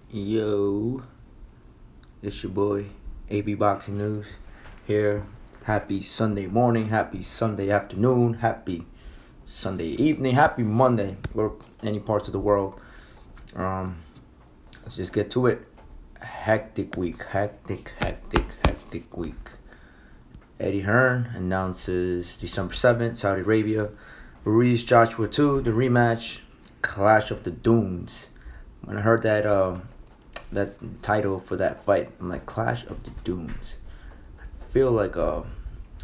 Yo, it's your boy, AB Boxing News here. Happy Sunday morning, happy Sunday afternoon, happy Sunday evening, happy Monday, or any parts of the world. Um, let's just get to it. Hectic week. Eddie Hearn announces December 7th, Saudi Arabia. Ruiz Joshua 2, the rematch, Clash of the Dunes. When I heard that title for that fight, I'm like, Clash of the Dunes. I feel like I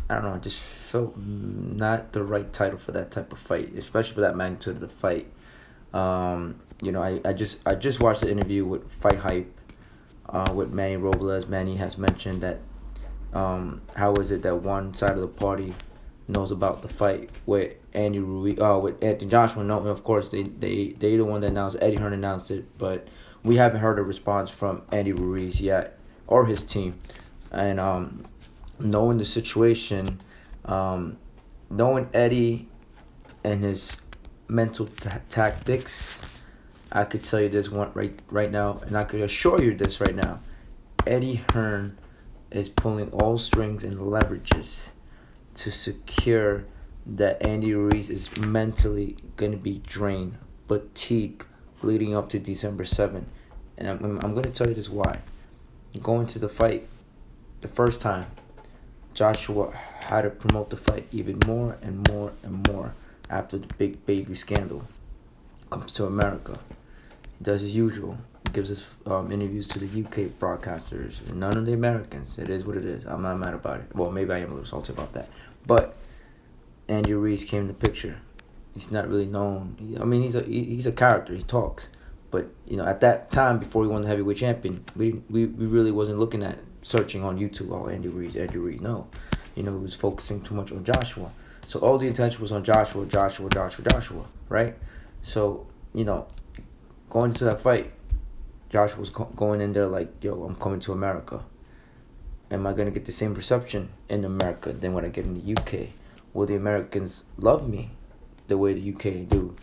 don't know, it just felt not the right title for that type of fight, especially for that magnitude of the fight. I just watched the interview with Fight Hype with Manny Robles. Manny has mentioned that how is it that one side of the party knows about the fight with Andy Ruiz, with Anthony Joshua. No, of course they the one that announced it. Eddie Hearn announced it, but we haven't heard a response from Andy Ruiz yet or his team. And knowing the situation, knowing Eddie and his mental tactics, I could tell you this one right now, and I could assure you this right now. Eddie Hearn is pulling all strings and leverages to secure that Andy Ruiz is mentally going to be drained, fatigued, leading up to December 7th. And I'm going to tell you this why. Going to the fight, the first time, Joshua had to promote the fight even more and more and more after the big baby scandal. Comes to America. He does his usual. Gives us interviews to the UK broadcasters, and none of the Americans. It is what it is. I'm not mad about it. Well, maybe I am a little salty about that. But Andy Ruiz came in the picture. He's not really known. I mean, he's a character. He talks. But at that time, before he won the heavyweight champion, we really wasn't looking at searching on YouTube. Oh, Andy Ruiz. No, he was focusing too much on Joshua. So all the attention was on Joshua, right? So going into that fight, Joshua was going in there like, yo, I'm coming to America. Am I going to get the same reception in America than when I get in the UK? Will the Americans love me the way the UK do?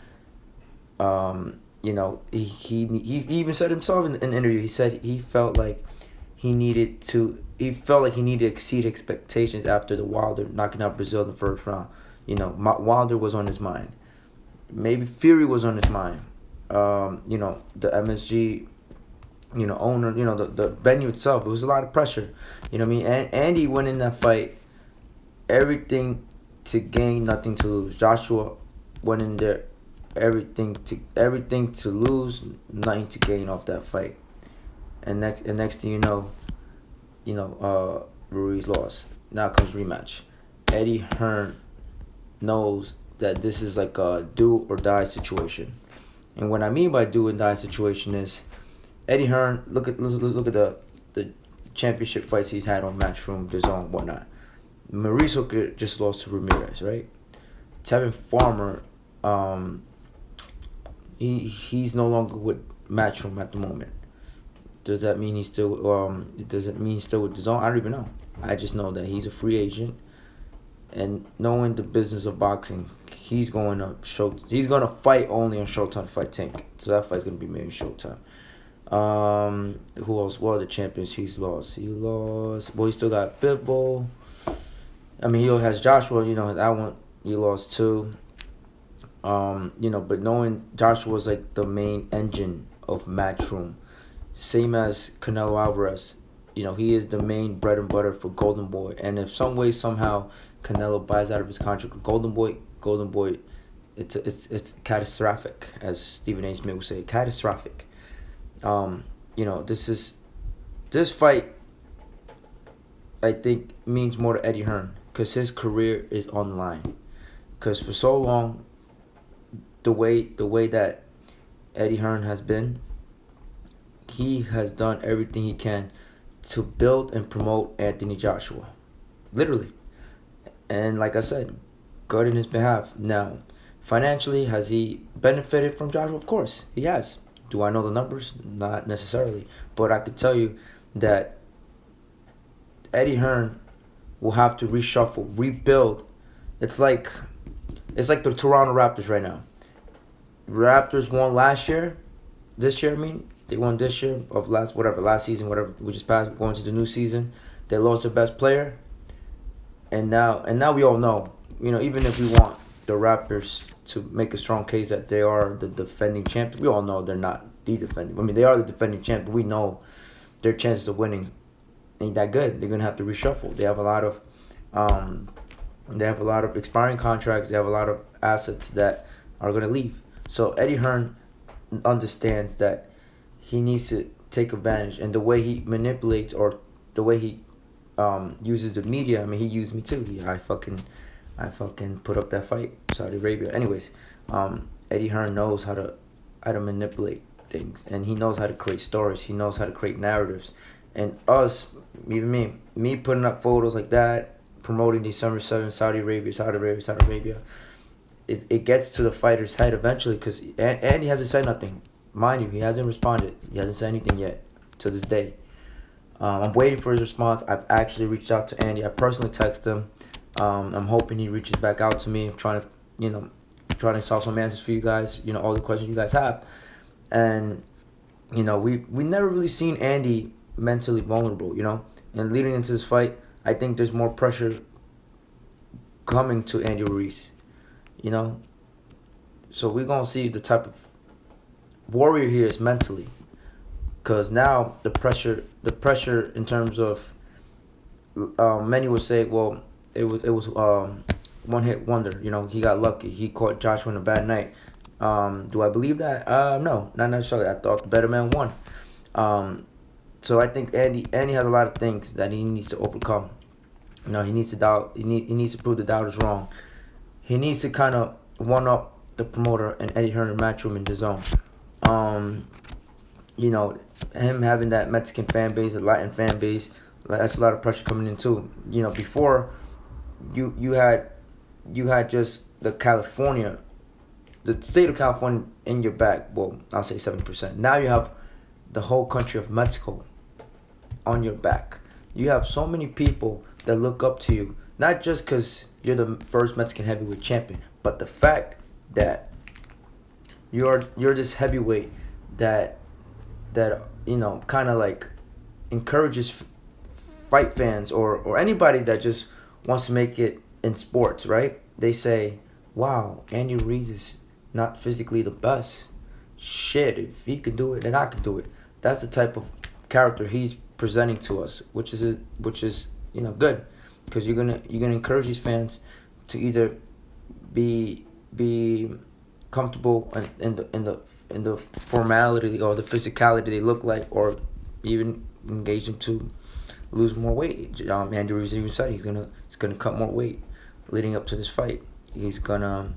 He even said himself in an interview, he said he felt like he needed to exceed expectations after the Wilder knocking out Brazil in the first round. Wilder was on his mind. Maybe Fury was on his mind. The MSG owner, the venue itself, it was a lot of pressure. And Andy went in that fight, everything to gain, nothing to lose. Joshua went in there, everything to lose, nothing to gain off that fight. And next thing you know, Ruiz lost. Now comes rematch. Eddie Hearn knows that this is like a do or die situation. And what I mean by do or die situation is Eddie Hearn, let's look at the championship fights he's had on Matchroom, DAZN, whatnot. Maurice Hooker just lost to Ramirez, right? Tevin Farmer, he's no longer with Matchroom at the moment. Does that mean he's still with DAZN? I don't even know. I just know that he's a free agent, and knowing the business of boxing, he's going to fight only on Showtime to fight Tank. So that fight's gonna be made in Showtime. Who else? What are the champions he's lost? Well, he still got Bivol. I mean, he has Joshua. That one he lost too. But knowing Joshua was like the main engine of Matchroom, same as Canelo Alvarez. He is the main bread and butter for Golden Boy. And if some way somehow Canelo buys out of his contract with Golden Boy, it's catastrophic, as Stephen A. Smith would say, catastrophic. This fight, I think, means more to Eddie Hearn because his career is on the line. Because for so long, the way that Eddie Hearn has been, he has done everything he can to build and promote Anthony Joshua, literally. And like I said, good in his behalf. Now, financially, has he benefited from Joshua? Of course, he has. Do I know the numbers? Not necessarily. But I could tell you that Eddie Hearn will have to reshuffle, rebuild. It's like the Toronto Raptors right now. Raptors won last year. This year, They won this year of last season, whatever we just passed, going to the new season. They lost their best player, and now we all know, even if we want the Raptors to make a strong case that they are the defending champion, we all know they're not the defending. I mean, they are the defending champ, but we know their chances of winning ain't that good. They're gonna have to reshuffle. They have a lot of expiring contracts. They have a lot of assets that are gonna leave. So Eddie Hearn understands that he needs to take advantage, and the way he manipulates or the way he uses the media. I mean, he used me too. I fucking put up that fight, Saudi Arabia. Anyways, Eddie Hearn knows how to manipulate things, and he knows how to create stories. He knows how to create narratives, and us, even me putting up photos like that, promoting December 7th, Saudi Arabia. It gets to the fighter's head eventually, because Andy hasn't said nothing. Mind you, he hasn't responded. He hasn't said anything yet to this day. I'm waiting for his response. I've actually reached out to Andy. I personally texted him. I'm hoping he reaches back out to me. I'm trying to solve some answers for you guys. All the questions you guys have. And we never really seen Andy mentally vulnerable. And leading into this fight, I think there's more pressure coming to Andy Ruiz. So we're gonna see the type of warrior he is mentally. Because now the pressure in terms of many would say, well, it was one hit wonder. He got lucky. He caught Joshua in a bad night. Do I believe that? No, not necessarily. I thought the better man won. So I think Andy has a lot of things that he needs to overcome. He needs to doubt. He needs to prove the doubters wrong. He needs to kind of one up the promoter and Eddie Hearn in Matchroom in DAZN. Him having that Mexican fan base, the Latin fan base, that's a lot of pressure coming in too. Before you had just the state of California in your back. Well, I'll say 70%. Now you have the whole country of Mexico on your back. You have so many people that look up to you, not just because you're the first Mexican heavyweight champion, but the fact that you're this heavyweight that kind of like encourages fight fans or anybody that just wants to make it in sports, right? They say, wow, Andy Ruiz is not physically the best. Shit, if he could do it, then I can do it. That's the type of character he's presenting to us, which is good, because you're gonna encourage these fans to either be comfortable in the formality or the physicality they look like, or even engage them to lose more weight. Andy Ruiz even said he's gonna cut more weight leading up to this fight. He's gonna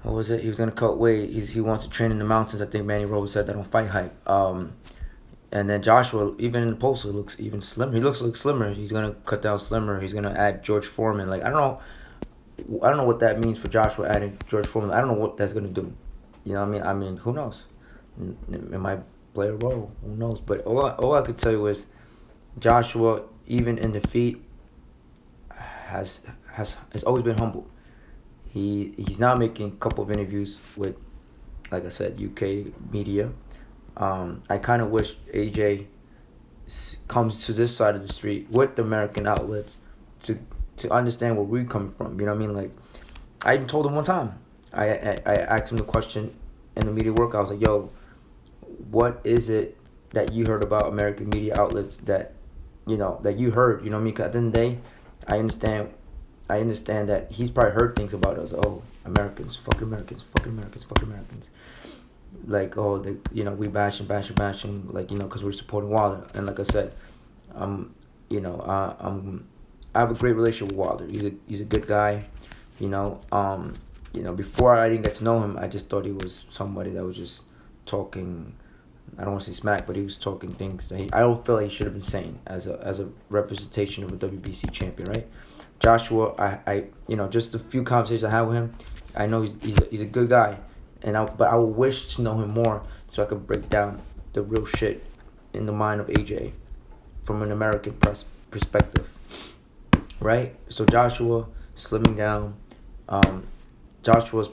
what was it? He was gonna cut weight. He wants to train in the mountains. I think Manny Rose said that on Fight Hype. And then Joshua, even in the poster, looks even slimmer. He looks slimmer. He's gonna cut down slimmer. He's gonna add George Foreman. Like I don't know what that means for Joshua adding George Foreman. I don't know what that's gonna do. I mean, who knows? It might play a role. Who knows? But all I could tell you is Joshua, even in defeat, has always been humble. He's now making a couple of interviews with, like I said, UK media. I kind of wish AJ comes to this side of the street with the American outlets to understand where we're coming from. You know what I mean? Like, I even told him one time. I asked him the question in the media work. I was like, yo, what is it that you heard about American media outlets that you heard? You know what I mean? 'Cause at the end of the day, I understand that he's probably heard things about us. Oh, Americans, fucking Americans, fucking Americans, fucking Americans. Like, oh, we bashing, like, because we're supporting Wilder. And like I said, I have a great relationship with Wilder. He's a good guy. Before I didn't get to know him, I just thought he was somebody that was just talking. I don't want to say smack, but he was talking things that I don't feel like he should have been saying as a representation of a WBC champion, right? Joshua, I just a few conversations I had with him, I know he's a good guy, but I would wish to know him more so I could break down the real shit in the mind of AJ from an American perspective, right? So Joshua slimming down, Joshua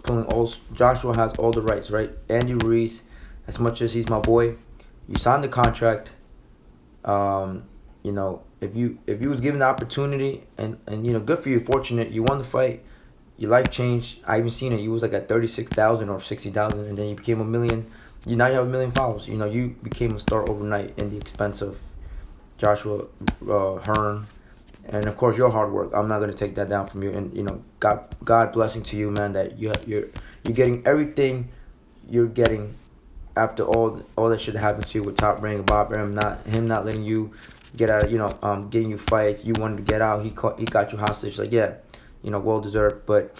has all the rights, right? Andy Ruiz, as much as he's my boy, you signed the contract. You know, if you was given the opportunity, and good for you, fortunate, you won the fight, your life changed. I even seen it. You was like at 36,000 or 60,000, and then you became a million. Now you have a million followers. You became a star overnight in the expense of Joshua Hearn, and of course your hard work. I'm not gonna take that down from you. And God blessing to you, man. That you're getting everything you're getting after all that shit happened to you with Top Rank, Bob Arum, not letting you get out. Getting you fights. You wanted to get out. He got you hostage. Like, yeah, well deserved. But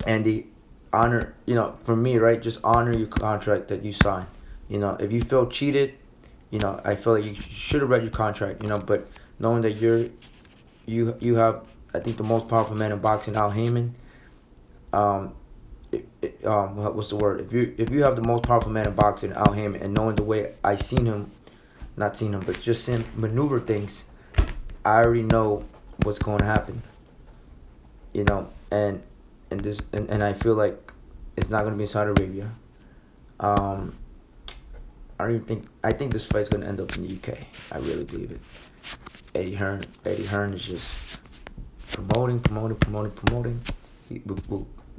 Andy, honor. For me, right? Just honor your contract that you signed. If you feel cheated, I feel like you should have read your contract. But knowing that you have, I think, the most powerful man in boxing, Al Heyman. What's the word? If you have the most powerful man in boxing, Al Heyman, and knowing the way I seen him, not seen him, but just him maneuver things, I already know what's going to happen. And I feel like it's not going to be in Saudi Arabia. I think this fight's going to end up in the UK. I really believe it. Eddie Hearn is just promoting.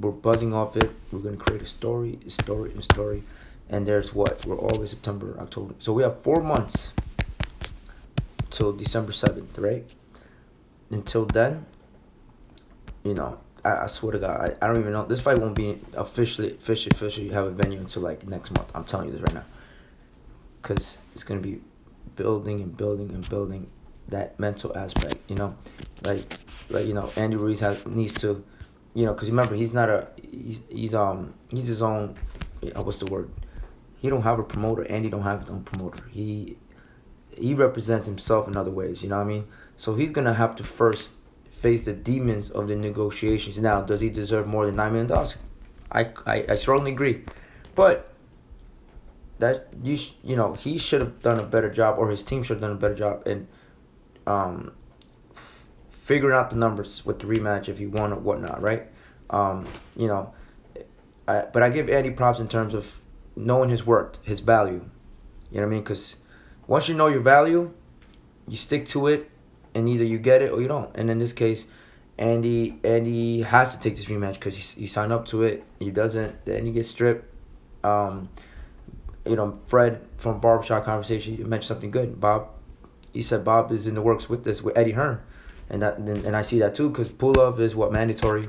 We're buzzing off it. We're going to create a story. And there's what? We're always September, October. So we have 4 months till December 7th, right? Until then, I swear to God, I don't even know. This fight won't be officially have a venue until like next month. I'm telling you this right now. Because it's going to be building that mental aspect, Andy Ruiz needs to, because remember, he's his own, what's the word? He don't have a promoter. Andy don't have his own promoter. He represents himself in other ways, you know what I mean? So he's going to have to first face the demons of the negotiations. Now, does he deserve more than $9 million? I strongly agree. But that he should have done a better job, or his team should have done a better job in figuring out the numbers with the rematch if he won or whatnot, right? But I give Andy props in terms of knowing his worth, his value. You know what I mean? Because once you know your value, you stick to it, and either you get it or you don't. And in this case, Andy has to take this rematch because he signed up to it. He doesn't, then he gets stripped. Fred from Barbershop Conversation mentioned something good. He said Bob is in the works with Eddie Hearn, and I see that too, because pull-up is what, mandatory.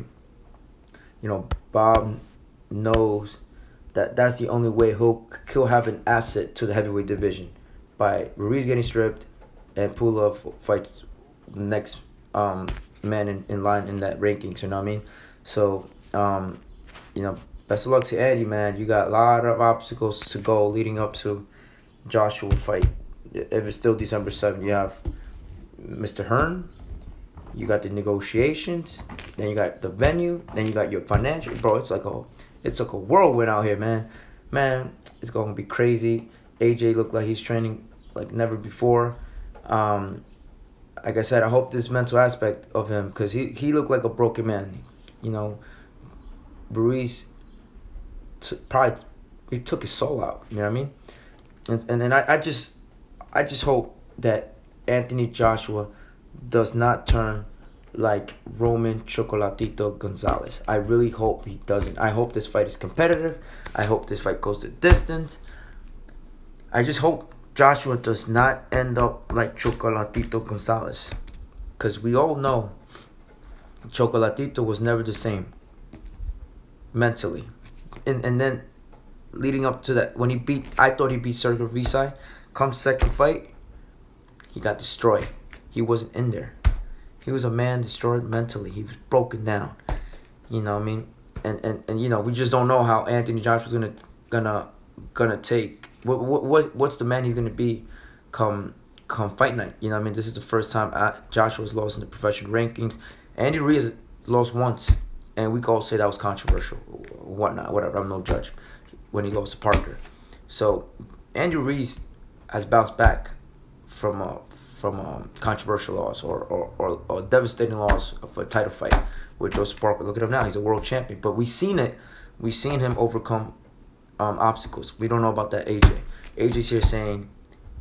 Bob knows that's the only way he'll have an asset to the heavyweight division, by Ruiz getting stripped and pull-up fights the next man in line in that rankings. You know what I mean? So best of luck to Andy, man. You got a lot of obstacles to go leading up to Joshua fight. If it's still December 7th, you have Mr. Hearn, you got the negotiations, then you got the venue, then you got your financial. Bro, it's like a whirlwind out here, man. Man, it's going to be crazy. AJ looked like he's training like never before. Like I said, I hope this mental aspect of him, because he looked like a broken man. Ruiz he took his soul out. You know what I mean? And I just hope that Anthony Joshua does not turn like Roman Chocolatito Gonzalez. I really hope he doesn't. I hope this fight is competitive. I hope this fight goes the distance. I just hope Joshua does not end up like Chocolatito Gonzalez, because we all know Chocolatito was never the same mentally. And then leading up to that, when I thought he beat Sergio Visay. Come second fight, he got destroyed. He wasn't in there. He was a man destroyed mentally. He was broken down. You know what I mean? And we just don't know how Anthony Joshua's gonna take. What's the man he's gonna be come fight night? You know what I mean? This is the first time Joshua's lost in the professional rankings. Andy Ruiz lost once, and we can all say that was controversial, whatnot, whatever. I'm no judge. When he lost to Parker, so Andy Ruiz has bounced back from controversial loss or devastating loss for a title fight with Joseph Parker. Look at him now; he's a world champion. But we've seen him overcome obstacles. We don't know about that AJ. AJ's here saying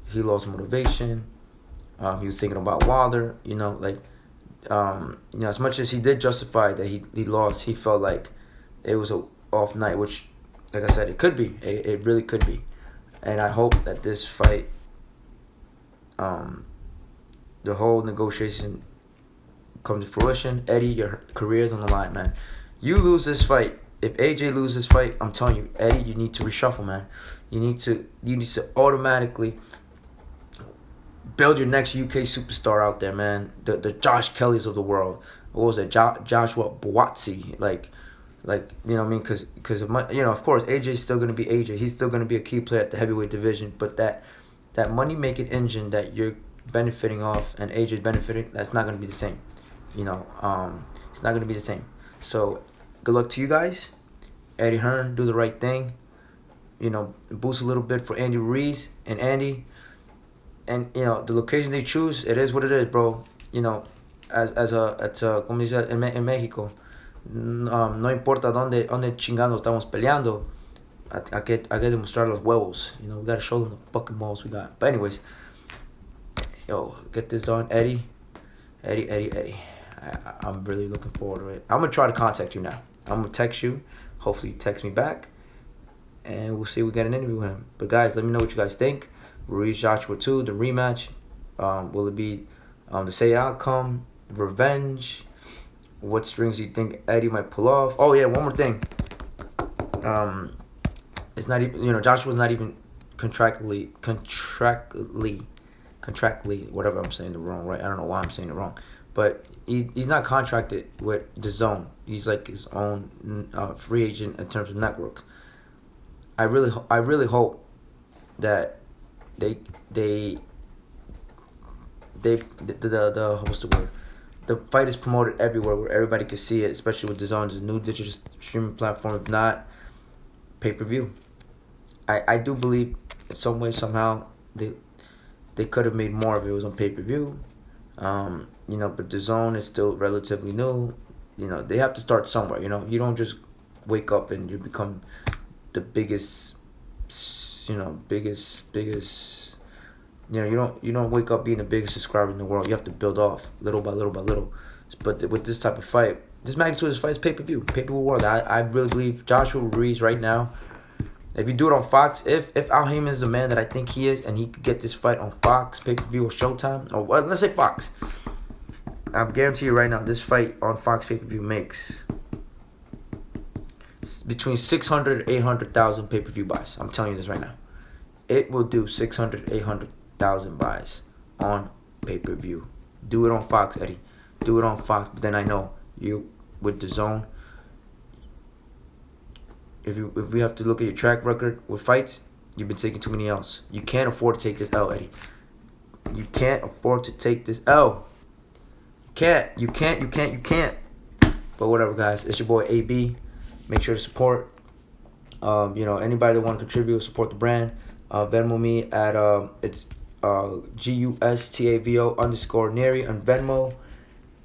he lost motivation. He was thinking about Wilder. As much as he did justify that he lost, he felt like it was a off night, which, like I said, it could be. It really could be. And I hope that this fight, the whole negotiation comes to fruition. Eddie, your career's on the line, man. You lose this fight. If AJ loses this fight, I'm telling you, Eddie, you need to reshuffle, man. You need to automatically build your next UK superstar out there, man. The Josh Kellys of the world. What was it? Joshua Buatsi. Like, you know what I mean? Because of course, AJ's still gonna be AJ. He's still gonna be a key player at the heavyweight division. But that money making engine that you're benefiting off and AJ's benefiting, that's not gonna be the same. It's not gonna be the same. So good luck to you guys. Eddie Hearn, do the right thing. Boost a little bit for Andy Ruiz and Andy. And the location they choose, it is what it is, bro. Como dice en México, no importa dónde chingando estamos peleando, hay que demostrar los huevos. We gotta show them the fucking balls we got. But anyways, get this done, Eddie. I'm really looking forward to it. I'm gonna try to contact you now. I'm gonna text you. Hopefully, you text me back, and we'll see if we get an interview with him. But guys, let me know what you guys think. Ruiz Joshua 2, the rematch. Will it be the same outcome? Revenge? What strings do you think Eddie might pull off? Oh yeah, one more thing. It's not even Joshua's not even contractually, whatever I'm saying it wrong, right? I don't know why I'm saying it wrong, but he's not contracted with DAZN. He's like his own free agent in terms of network. I really hope that the what's the word? The fight is promoted everywhere where everybody can see it, especially with DAZN, a new digital streaming platform. If not, pay-per-view. I do believe in some way, somehow, they could have made more if it was on pay-per-view. But DAZN is still relatively new. They have to start somewhere. You don't just wake up and you become the biggest. You don't wake up being the biggest subscriber in the world. You have to build off little by little. But with this type of fight, this magnitude of this fight is pay-per-view world. I really believe Joshua Ruiz right now, if you do it on Fox, if Al Heyman is the man that I think he is, and he could get this fight on Fox, pay-per-view or Showtime, or let's say Fox, I guarantee you right now, this fight on Fox pay-per-view makes between 600 and 800,000 pay-per-view buys. I'm telling you this right now. It will do 600, 800,000 buys on pay-per-view. Do it on Fox, Eddie. Do it on Fox. But then I know you with DAZN. If we have to look at your track record with fights, you've been taking too many L's. You can't afford to take this L, Eddie. You can't afford to take this L. You can't. But whatever, guys. It's your boy AB. Make sure to support. Anybody that want to contribute, support the brand. Venmo me at it's GUSTAVO_Neri on Venmo,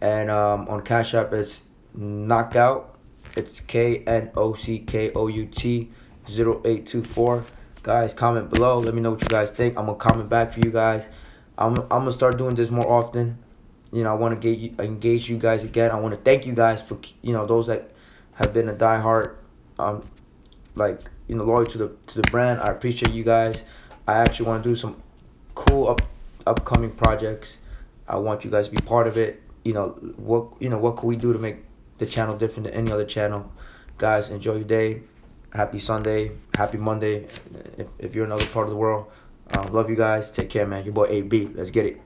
and on Cash App it's Knockout. It's KNOCKOUT 0824. Guys, comment below. Let me know what you guys think. I'm gonna comment back for you guys. I'm gonna start doing this more often. I want to engage you guys again. I want to thank you guys for those that have been a diehard loyal to the brand. I appreciate you guys. I actually want to do some cool upcoming projects. I want you guys to be part of it. What can we do to make the channel different than any other channel? Guys, enjoy your day. Happy Sunday. Happy Monday. If you're in another part of the world. Love you guys. Take care, man. Your boy AB. Let's get it.